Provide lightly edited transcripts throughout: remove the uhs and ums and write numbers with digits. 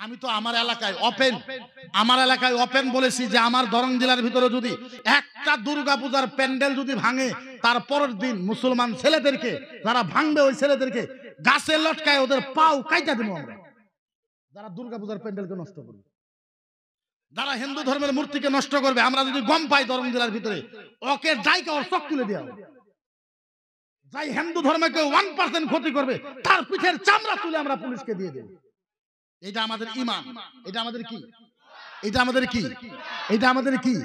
আমি তো আমার এলাকায় ওপেন বলেছি যে আমার দরং জেলার ভিতরে যদি একটা দুর্গা পূজার প্যান্ডেল যদি ভাঙে, তার পরের দিন মুসলমান ছেলেদেরকে যারা ভাঙবে ওই ছেলেদেরকে গাছে লটকায় ওদের পাও কাইটা দেবো আমরা। যারা দুর্গা পূজার প্যান্ডেলকে নষ্ট করবে, যারা হিন্দু ধর্মের মূর্তিকে নষ্ট করবে, আমরা যদি গম পাই দরং জেলার ভিতরে, ওকে ডাইকা ওর চোখ তুলে দেওয়া হবে। যাই হিন্দু ধর্মকে 1% ক্ষতি করবে তার পিঠের চামড়া তুলে আমরা পুলিশকে দিয়ে দেব। এটা আমাদের ঈমান, এটা আমাদের কি, এটা আমাদের কি, এটা আমাদের কি,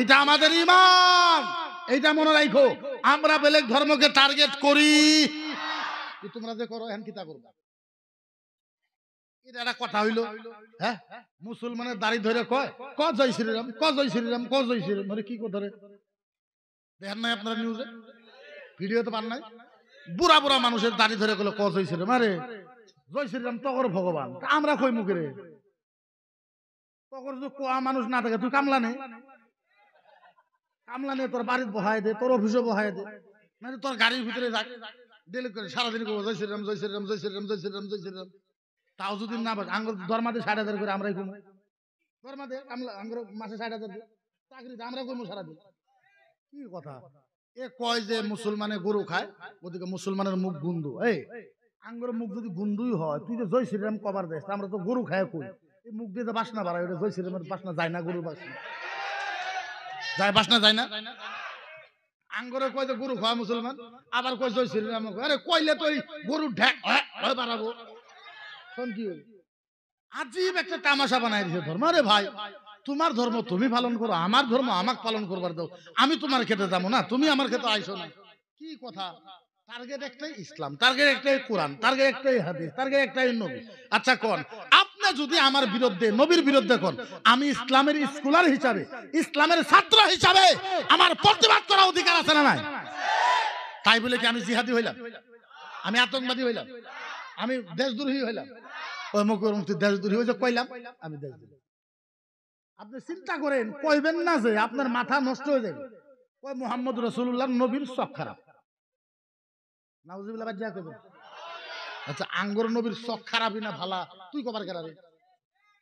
এটা আমাদের ঈমান। এটা মনে রাখো, আমরা বেলেগ ধর্মকে টার্গেট করি, তোমরা যে করো এখন কিতা করবা। এটা একটা কথা হইলো, হ্যাঁ মুসলমানের দাড়ি ধরে কয় ক জয় শ্রীরাম, ক জয় শ্রীরাম, ক জয় শ্রীরাম, মানে কি ধরে দেখেন নাই আপনারা নিউজে ভিডিওতে পান নাই? বুড়া বুড়া মানুষের দাড়ি ধরে গেল ক জয় শ্রীরাম। আরে জয় শ্রীরাম তগর ভগবান, আমরা কই মুখে রে তগর যদি কোয়া মানুষ না থাকে তুই কামলা নে, কামলা নে তোর বাড়িতে বহাই দে, তোর অফিসে বহাই দে, মানে তোর গাড়ির ভিতরে যাক ডেলি করে সারাদিন করবো জয় শ্রীরাম, জয় শ্রীরাম, জয় শ্রীরাম, জয় শ্রীরাম, জয় শ্রীরাম। তাও যদি না বাজ আঙ্গুর ধর্মাতে 60,000 করে আমরাই কমু, ধর্মাতে আঙ্গুর মাসে 60,000 চাকরিতে আমরা কমু সারাদিন। কি কথা এ কয় যে মুসলমানে গরু খায়, ওদিকে মুসলমানের মুখ গুন্দু। এই আঙ্গুর মুখ যদি গুন্দুই হয়, তুই যে জয় শ্রীরাম কবার দেশ, আমরা তো গরু খায় কই, এই মুখ দিয়ে তো বাসনা বাড়ায়, ওটা জয় শ্রীরামের বাসনা যায় না, গরুর বাসনা যায়, বাসনা যায় না। আঙ্গুরে কয় যে গরু খাওয়া মুসলমান, আবার কয় জয় শ্রীরাম। আরে কইলে তো গরু ঢেক বাড়াবো, আজীব একটা তামাশা বানাই দিয়েছে ধর্ম। আরে ভাই তোমার ধর্ম তুমি পালন করো, আমার ধর্ম আমাকে পালন করবার দাও, আমি তোমার খেতে যাবো না, তুমি আমার খেতে আইসো না। কি কথা, টার্গেট একটাই ইসলাম, টার্গেট একটাই কোরআন, টার্গেট একটাই হাদিস, টার্গেট একটাই নবী। আচ্ছা কোন আপনি যদি আমার বিরুদ্ধে নবীর বিরুদ্ধে কোন, আমি ইসলামের স্কলার হিসাবে, ইসলামের ছাত্র হিসাবে আমার প্রতিবাদ করার অধিকার আছে না নাই? তাই বলে কি আমি জিহাদি হইলাম, আমি আতঙ্কবাদী হইলাম, আমি দেশদ্রোহী হইলাম? ওই মুখ্যমন্ত্রী দেশদ্রোহী হয়েছে কইলাম আমি দেশদ্রোহী? আপনি চিন্তা করেন, কইবেন না যে আপনার মাথা নষ্ট হয়ে যাবে। ওই মুহাম্মদ রাসূলুল্লাহ নবীর চোখ খারাপ, নাউজুবিল্লাহ বাজ্জা কইবেন। আচ্ছা আঙ্গুর নবীর চোখ খারাপই না ভালা, তুই কবার কেরা রে?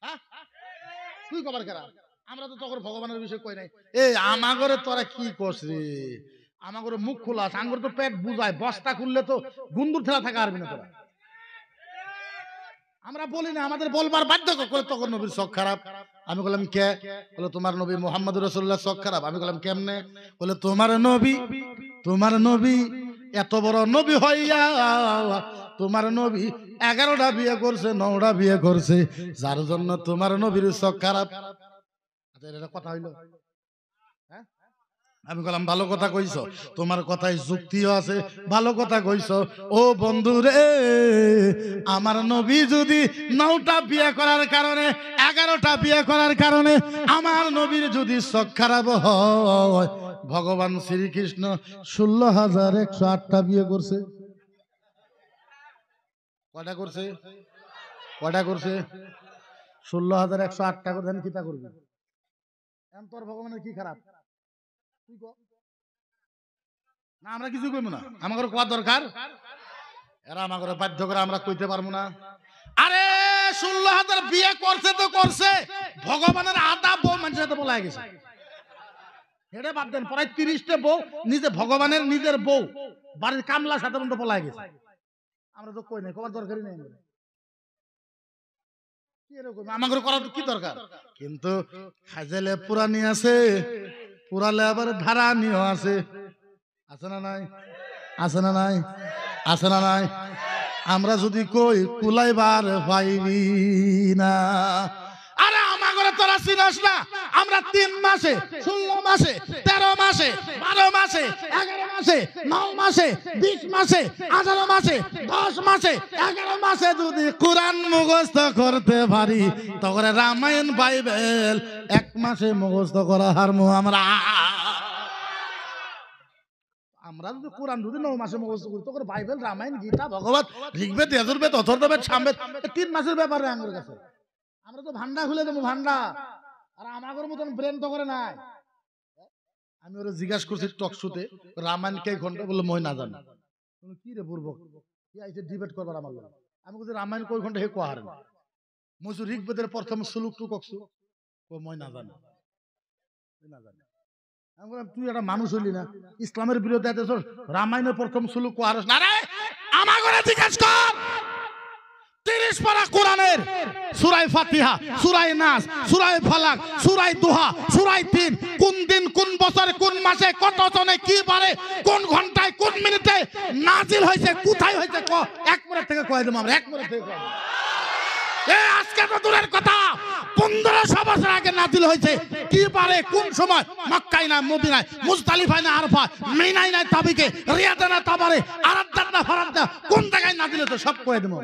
হ্যাঁ তুই কবার কেরা? আমরা তো তখন ভগবানের বিষয় কই নাই। এই আমাগরে তোরা কি করছ রে? আমাগরে মুখ খোলা, আঙ্গুর তো পেট বুঝায়, বস্তা খুললে তো গুন্দুর ঠেলা থাকা আরবি না তোরা। আমরা বলি না, আমাদের বলবার বাধ্য করে তখন নবীর চোখ খারাপ। আমি বললাম কে? বলে তোমার নবী মুহাম্মদ রাসূলুল্লাহ চোখ খারাপ। আমি বললাম কেমনে? বলে তোমার নবী এত বড় নবী হইয়া তোমার নবী 11টা বিয়ে করছে, 9টা বিয়ে করছে, যার জন্য তোমার নবীর চোখ খারাপ। এটা কথা হইলো? আমি বললাম ভালো কথা কইছ, তোমার কথায় যুক্তিও আছে, ভালো কথা কইছ। ও বন্ধু রে, আমার নবী যদি 9টা বিয়ে করার কারণে, 11টা বিয়ে করার কারণে আমার নবীর যদি চোখ খারাপ হয়, ভগবান শ্রীকৃষ্ণ 16,108টা বিয়ে করছে। কয়টা করছে? কয়টা করছে? 16,108টা করে কিতা করবে? এখন তোর ভগবানের কি খারাপ? না আমরা কিছু কইব না, আমাদের কোয়া দরকার, এরা আমাদের বাধ্য করে আমরা কইতে পারবো না। আরে 16,000 বিয়ে করছে তো করছে, ভগবানের আদা বউ মানুষের সাথে বলা গেছে, এটা বাদ দেন। প্রায় 30টা বউ নিজে ভগবানের নিজের বউ বাড়ির কামলার সাথে বন্ধ বলা গেছে। আমরা তো কই নাই, কবার দরকারই নাই, আমাদের করার কি দরকার? কিন্তু খাজেলে পুরানি আছে, পুরালে আবার ধারানিও আছে, আছে না নাই? আছে না নাই? আছে না নাই? আমরা যদি কই কুলাইবার পাইবি না। আরে আমাগরে তোরা চিনস না, আমরা 3 মাসে, 16 মাসে, 13 মাসে, 12 মাসে, 11 মাসে, 9 মাসে, 20 মাসে, 18 মাসে, 10 মাসে, 11 মাসে যদি কোরআন মুখস্থ করতে পারি, তখন রামায়ণ বাইবেল 1 মাসে মুখস্থ করা হারমু আমরা। আমরা যদি কোরআন যদি 9 মাসে মুখস্থ করি, তখন বাইবেল, রামায়ণ, গীতা, ভগবত, ঋগ্বেদ, যজুর্বেদ, অথর্ববেদ, সামবেদ 3 মাসের ব্যাপারে আমাদের কাছে। আমরা তো ভান্ডা খুলে দেবো, ভান্ডা। আর আমাদের মতন ব্রেন তো করে নাই। আমি ওরা জিজ্ঞাসা করছি টক শোতে, রামায়ণ কে ঘন্টা? বললো মই না জানি। কি রে বুর্বক, কি আইছে ডিবেট করবার আমার লোক? আমি বলছি রামায়ণ কই ঘন্টা হে কোয়া হারে, মজুর ঋগ্বেদের প্রথম শ্লোক টু ককছু ও মই না জানি না জানি। আমি বললাম তুই একটা মানুষ হইলি না, ইসলামের বিরুদ্ধে এত রামায়ণের প্রথম শ্লোক কোয়ারস না রে, আমার ঘরে জিজ্ঞেস কর 30 পারা কোরআনের সূরা ফাতিহা, সূরা নাস, সূরা ফালাক, সূরা দুহা, সূরা 3 কোন দিন কোন বছর কোন মাসে কত জনে কি বারে কোন ঘন্টায় কোন মিনিটে নাজিল হয়েছে কোথায় হয়েছে এক মিনিট থেকে কয় দেব আমরা, এক মিনিট থেকে কয় দেব। এই আজকে তো দূরের কথা 1500 বছর আগে নাজিল হয়েছে কি বারে কোন সময়, মক্কায় না মদিনায়, মুজদালিফায় না আরাফায়, মিনায় না তাবিকে, রিয়াদে না তাবারে, আরাদ্দাত না ফারাদ্দা, কোন জায়গায় নাজিল হয়েছে সব কয় দেব।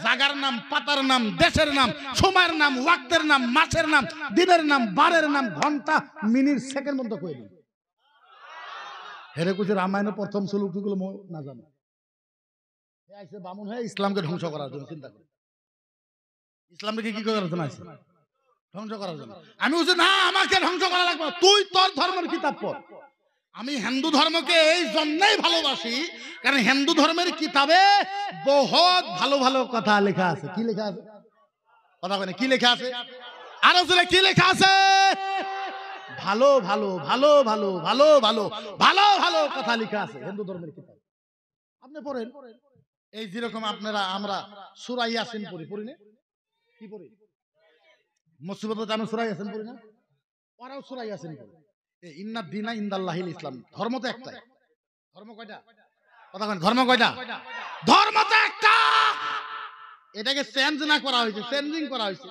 জাগার নাম, পাতার নাম, দেশের নাম, সময়ের নাম, ওয়াক্তের নাম, মাসের নাম, দিনের নাম, বারের নাম, ঘন্টা, মিনিট, সেকেন্ড মতো কই দিই। হেরে কুছে রামায়ণের প্রথম শ্লোকগুলো না জানো। হে আইছে বামুন হয়ে ইসলামকে ধ্বংস করার জন্য চিন্তা করে। ইসলামকে কি করার জন্য আইছে? ধ্বংস করার জন্য। আমি বলছি না আমাকে ধ্বংস করা লাগবে, তুই তোর ধর্মের কিতাব পড়। আমি হিন্দু ধর্মকে এই জন্যই ভালোবাসি কারণ হিন্দু ধর্মের কিতাবে বহুত ভালো ভালো কথা লেখা আছে। কি লেখা আছে? কথা বলে কি লেখা আছে? আরো জোরে কি লেখা আছে? ভালো ভালো ভালো ভালো ভালো ভালো ভালো ভালো কথা লেখা আছে হিন্দু ধর্মের কিতাব। আপনি পড়েন, এই যেরকম আপনারা আমরা সূরা ইয়াসিন পড়ি না? কি পড়ি? মুসিবত আমি সূরা ইয়াসিন পড়ি না? ওরাও সূরা ইয়াসিন পড়ে। ইন্না দিনা ইনদাল্লাহিল ইসলাম। ধর্ম তো একটাই। ধর্ম কয়টা? কথা বলেন ধর্ম কয়টা? ধর্ম তো একটা। এটাকে চেঞ্জ না করা হয়েছে, চেঞ্জিং করা হয়েছে।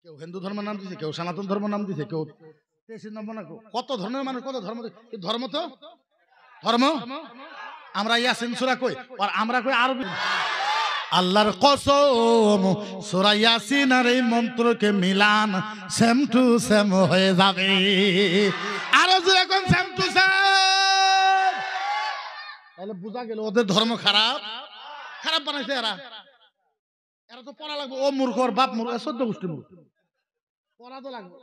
কেউ হিন্দু ধর্মের নাম দিয়েছে, কেউ সনাতন ধর্মের নাম দিয়েছে, কেউ কত ধর্মের মানুষ কত ধর্ম। ধর্ম তো ধর্ম। আমরা ইয়াসিন সূরা কই আর আমরা কই আরবি। আল্লাহর কসম সূরা ইয়াসিন আর এই মন্ত্রকে মিলান সেম টু সেম হয়ে যাবে। আরো যেরকম সেম টু সেম। তাহলে বোঝা গেল ওদের ধর্ম খারাপ, খারাপ বানাইছে এরা। এরা তো পড়া লাগবে। ও মূর্খ, ওর বাপ মূর্খ, 14 গোষ্ঠী মূর্খ। পড়া তো লাগবে।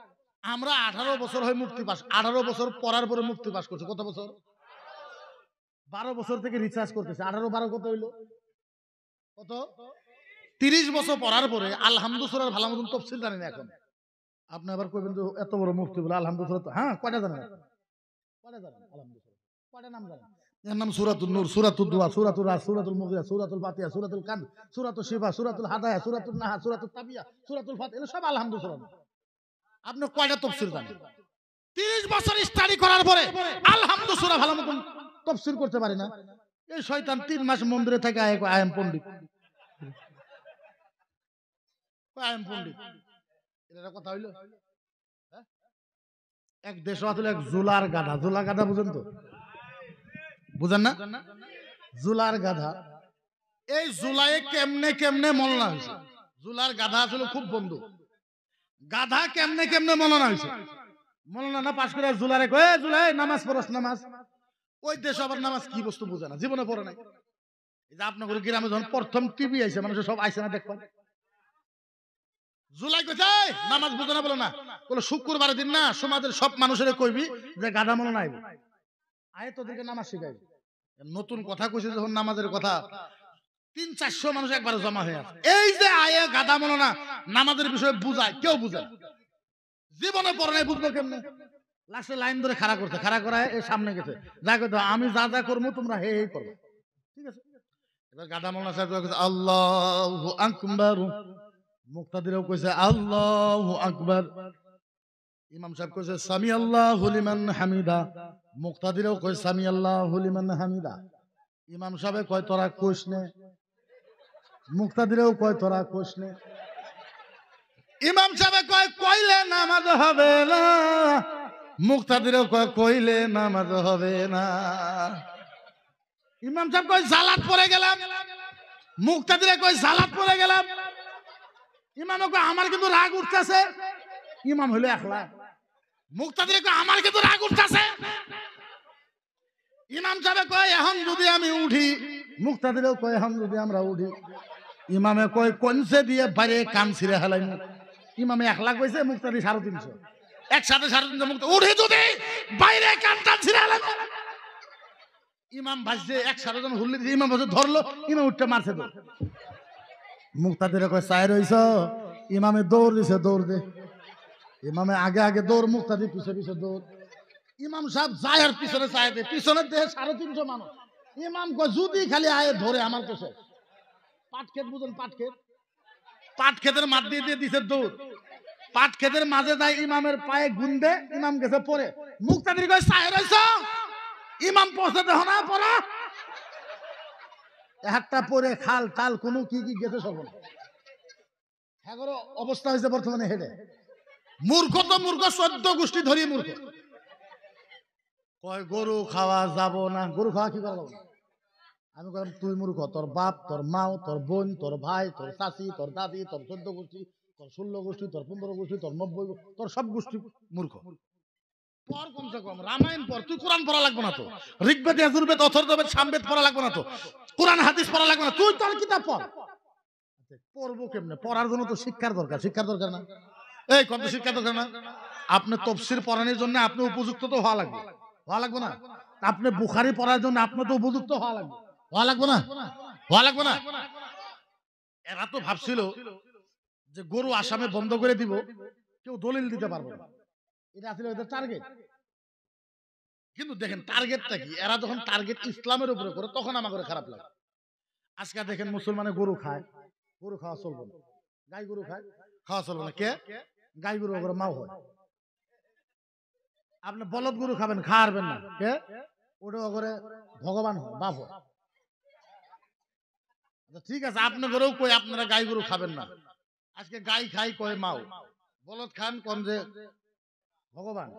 আমরা 18 বছর হয় মুক্তি পাস, 18 বছর পড়ার পরে মুক্তি পাস করছে। কত বছর? 12 বছর থেকে রিসার্চ করতেছে। 18 12 কত হইলো? কত? 30 বছর পড়ার পরে আলহামদুলিল্লাহ ভালো মতন তাফসীর জানেন এখন। আপনি আবার কইবেন যে এত বড় মুফতি বলে আলহামদুলিল্লাহ। হ্যাঁ, কয়টা জানেন? কয়টা জানেন আলহামদুলিল্লাহ? কয়টা নাম জানেন? এর নাম সূরাতুন নূর, সূরাতুদ দুহা, সূরাতুর রাস, সূরাতুল মুগিরা, সূরাতুল ফাতিহা, সূরাতুল কান, সূরাতুল শিফা, সূরাতুল হাদায়া, সূরাতুল নাহা, সূরাতুল তাবিয়া, সূরাতুল ফাত, এগুলো সব আলহামদুলিল্লাহ। আপনি কয়টা তাফসীর জানেন? 30 বছর স্টাডি করার পরে আলহামদুলিল্লাহ ভালো মতন তাফসীর করতে পারে না। এই শয়তান 3 মাস মন্দিরে থেকে I am pandit. I am pandit. এটা কথা হইলো? এক দেশ আসলে এক জুলার গাধা। জুলার গাধা বুঝেন তো? বুঝেন না? জুলার গাধা। এই জুলাইয়ে কেমনে কেমনে মলনা হয়েছে। জুলার গাধা আসলে খুব বন্ধু। গাধা কেমনে কেমনে মলনা হয়েছে। মলনা না পাশ করে জুলারে কয়ে জুলাই নামাজ পড়স নামাজ। ওই দেশ আবার নামাজ কি বস্তু বুঝে না, জীবনে পড়ে নাই। এই যে আপনার গ্রামে যখন প্রথম টিভি আইছে মানুষ সব আইসে না দেখবেন। জুলাই কইছে নামাজ বুঝে না বলে না, বলে শুক্রবার দিন না সমাজের সব মানুষের কইবি যে গাধা মলনা আইব, আয় তোদেরকে নামাজ শিখাইবি। নতুন কথা কইছে যখন নামাজের কথা 300-400 মানুষ একবারে জমা হয়ে আছে। এই যে আয়ে গাধা মলনা নামাজের বিষয়ে বুঝায়, কেউ বুঝে না, জীবনে পড়ে নাই, বুঝবো কেমনে? লাস্টে লাইন ধরে খাড়া করছে, খাড়া করায় এর সামনে গেছে, যা কইতো আমি যা যা করবো তোমরা হে হে করবে। ঠিক আছে, এবার গাধা মলনা সাহেব কইছে আল্লাহু আকবার, মুক্তাদিরও কইছে আল্লাহু আকবার, ইমাম সাহেব কইছে সামি আল্লাহু লিমান হামিদা, মুক্তাদিরও কইছে সামি আল্লাহু লিমান হামিদা। ইমাম সাহেব কয় তোরা কইস নে, মুক্তাদিরও কয় তোরা কইস নে। ইমাম সাহেব কয় কইলে নামাজ হবে না, মুক্তাদিরও কয় কইলে নামাজ হবে না। ইমাম সাহেব কয় জালাত পড়ে গেলাম, মুক্তাদিরে কয় জালাত পড়ে গেলাম। ইমাম কয় আমার কিন্তু রাগ উঠতেছে। ইমাম হইলো একলা, মুক্তাদিরে কয় আমার কিন্তু রাগ উঠতেছে। ইমাম সাহেব কয় এখন যদি আমি উঠি, মুক্তাদিরেও কয় এখন যদি আমরা উঠি। ইমামে কয় কোনসে দিয়ে বাইরে কান ছিঁড়ে হেলাই। ইমামে একলা কইছে, মুক্তাদি 350, একসাথে 350 মুক্তা উঠে যদি বাইরে কানটা ছিঁড়ে হেলাই। ইমাম ভাসছে 100 জন হুল্লি দিয়ে, ইমাম ভাসে ধরলো, ইমাম উঠতে মারছে তো মুক্তাদিরে কয় চায় রইছ, ইমামে দৌড় দিছে, দৌড় দে। ইমামে আগে আগে দৌড়, মুক্তাদি পিছে পিছে দৌড়। ইমাম সাহেব যায় আর পিছনে চায় দে, পিছনের দেহে 350 মানুষ। ইমাম কয় যদি খালি আয়ে ধরে আমার কাছে। পাট ক্ষেত বুঝেন, পাট ক্ষেত, পাট ক্ষেতের মাঠ দিয়ে দিয়ে দিছে দৌড়। পাট ক্ষেতের মাঝে যায়, ইমামের পায়ে গুন্দে, ইমাম গেছে পরে। মুক্তাদির কয় চায় রইছ, ইমাম পৌঁছে দেহ না পড়া। একটা পরে খাল টাল কোনো কি কি গেছে সব। এগারো অবস্থা হয়েছে বর্তমানে হেডে। মূর্খ তো মূর্খ, 14 গোষ্ঠী ধরিয়ে মূর্খ। কয় গরু খাওয়া যাব না। গরু খাওয়া কি করা যাবে না? আমি বললাম তুই মূর্খ, তোর বাপ, তোর মাও, তোর বোন, তোর ভাই, তোর চাচি, তোর দাদি, তোর 14 গোষ্ঠী, তোর 16 গোষ্ঠী, তোর 15 গোষ্ঠী, তোর 90, তোর সব গোষ্ঠী মূর্খ। পর কমসে কম রামায়ণ পর, তুই কোরআন পড়া লাগবে না তো, ঋগ্বেদ, যজুর্বেদ, অথর্ববেদ, সামবেদ পড়া লাগবে না তো, কোরআন হাদিস পড়া লাগবে না, তুই তোর কিতাব পড়। পড়বো কেমনে? পড়ার জন্য তো শিক্ষার দরকার, শিক্ষার দরকার না? এই কত শিক্ষা দরকার না? আপনি তাফসীর পড়ানোর জন্য আপনি উপযুক্ত তো হওয়া লাগবে, হওয়া লাগবে না? আপনি বুখারী পড়ার জন্য আপনি তো উপযুক্ত হওয়া লাগবে, হওয়া লাগবে না? হওয়া লাগবে না? এরা তো ভাবছিল যে গরু আসামে বন্ধ করে দিব, কেউ দলিল দিতে পারবে না, এটা আসলে ওদের টার্গেট। কিন্তু দেখেন টার্গেটটা কি, এরা যখন টার্গেট ইসলামের উপরে করে তখন আমাকে খারাপ লাগে। আজকে দেখেন মুসলমানে গরু খায়, গরু খাওয়া চলবে না, গাই গরু খায়, খাওয়া চলবে না। কে? গাই গরু করে মাও হয়। আপনি বলদ গরু খাবেন, খাওয়াবেন না, কে? ওটা করে ভগবান হয়, বাপ হয়। ঠিক আছে, আপনি গরু কই আপনারা গাই গরু খাবেন না। আজকে গাই খাই কয় মাও, বলদ খান কোন যে ভগবান,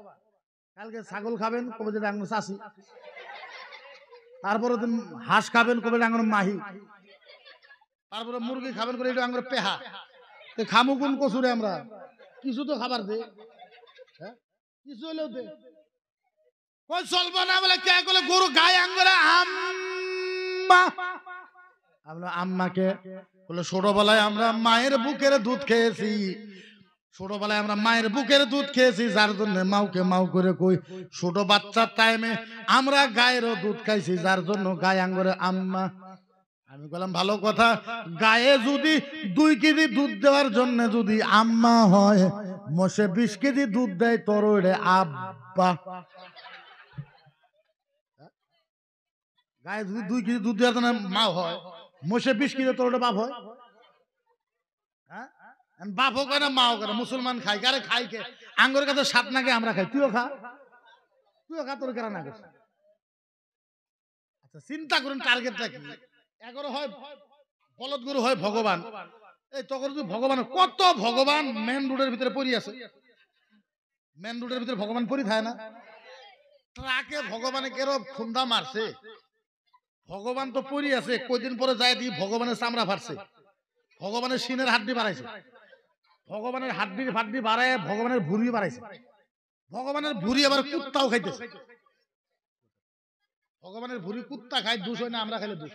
কালকে ছাগল খাবেন কবে যে ডাঙ্গর চাষি, তারপরে দিন হাঁস খাবেন কবে ডাঙ্গর মাহি, তারপরে মুরগি খাবেন করে এটা ডাঙ্গর পেহা। খামু কোন কচুরে আমরা? কিছু তো খাবার দে, হ্যাঁ কিছু হলেও দে। কই চলবো না বলে কে বলে গরু গায়ে আঙ্গুরে আম্মা। আমরা আম্মাকে বলে ছোটবেলায় আমরা মায়ের বুকের দুধ খেয়েছি, ছোটবেলায় আমরা মায়ের বুকের দুধ খেয়েছি, যার জন্য মাউকে মাউ করে কই। ছোট বাচ্চার টাইমে আমরা গায়েরও দুধ খাইছি, যার জন্য গায়ে আঙ্গুরে আম্মা। আমি বললাম ভালো কথা, গায়ে যদি 2 কেজি দুধ দেওয়ার জন্য যদি আম্মা হয়, মোষে 20 কেজি দুধ দেয় তোর ওরে আব্বা। গায়ে যদি 2 কেজি দুধ দেওয়ার জন্য মা হয়, মোষে 20 কেজি তোর ওরে বাপ হয়। হ্যাঁ, বাপও করে না মাও করে, মুসলমান খাই কারে খাই কে? আঙ্গুর কাছে সাত নাকে আমরা খাই, তুইও খা, তুইও খা, তোর কেরা না করছে। আচ্ছা চিন্তা করুন টার্গেটটা কি। 11 হয় বলদ গরু, হয় ভগবান। এই তখন যদি ভগবান, কত ভগবান মেন রোডের ভিতরে পড়ি আছে, মেন রোডের ভিতরে ভগবান পড়ি থাকে না? ট্রাকে ভগবানে কেরো খুন্দা মারছে, ভগবান তো পড়ি আছে। কয়দিন পরে যায় দি ভগবানের চামড়া ফাটছে, ভগবানের সিনের হাড্ডি বাড়াইছে, ভগবানের হাড্ডির ফাড্ডি বাড়ায় ভগবানের ভুঁড়ি বাড়াইছে, ভগবানের ভুঁড়ি আবার কুত্তাও খাইতেছে। ভগবানের ভুঁড়ি কুত্তা খায়, দোষ হয় না? আমরা খাইলে দোষ।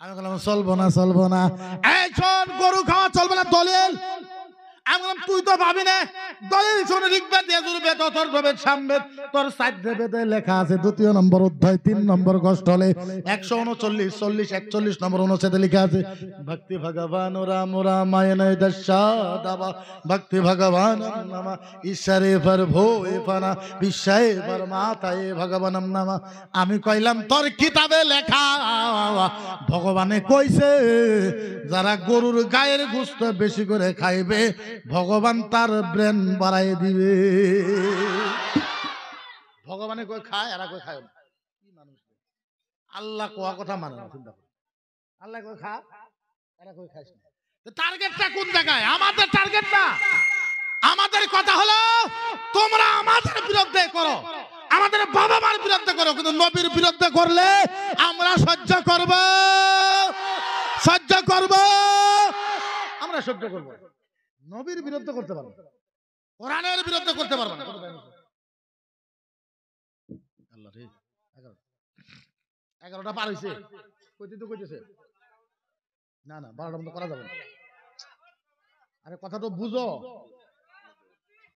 আমি বললাম চলবো না, চলবো না, এই শোন গরু খাওয়া চলবে না, দলিল। আমি বললাম তুই তো ভাবি না, দলিল শোন, ঋগ্বেদ, যজুর্বেদ, অথর্ববেদ, সামবেদ, তোর 4 বেদে লেখা আছে। 2 নম্বর অধ্যায় 3 নম্বর কষ্টলে 139, 40, 41 নম্বর অনুচ্ছেদে লেখা আছে, ভক্তি ভগবান রাম রামায়ণ দশাদাবা, ভক্তি ভগবান নামা ঈশ্বরে পর ভোয়ে পানা বিশ্বায়ে পরমাতায়ে ভগবানম নামা। আমি কইলাম তোর কিতাবে লেখা ভগবানে কইছে যারা গরুর গায়ের গোশত বেশি করে খাইবে ভগবান তার ব্রেন বাড়াই দিবে। ভগবানে কই খায়, এরা কই খায় না। কি মানুষ! আল্লাহ কোয়া কথা মানে না, চিন্তা করো। আল্লাহ কই খা, এরা কই খাইস না। টার্গেটটা কোন জায়গায়? আমাদের টার্গেট না, আমাদের কথা হলো তোমরা আমাদের বিরুদ্ধে করো, আমাদের বাবা মার বিরুদ্ধে করো, কিন্তু নবীর বিরুদ্ধে করলে আমরা সহ্য করব, সহ্য করব, আমরা সহ্য করব। নবীর বিরুদ্ধে করতে পারবো, কোরআনের বিরুদ্ধে করতে পারবো না। আল্লাহ রে, 11টা পার হইছে, কইতে তো কইতেছে না না, 12টার মতো করা যাবে না। আরে কথা তো বুঝো,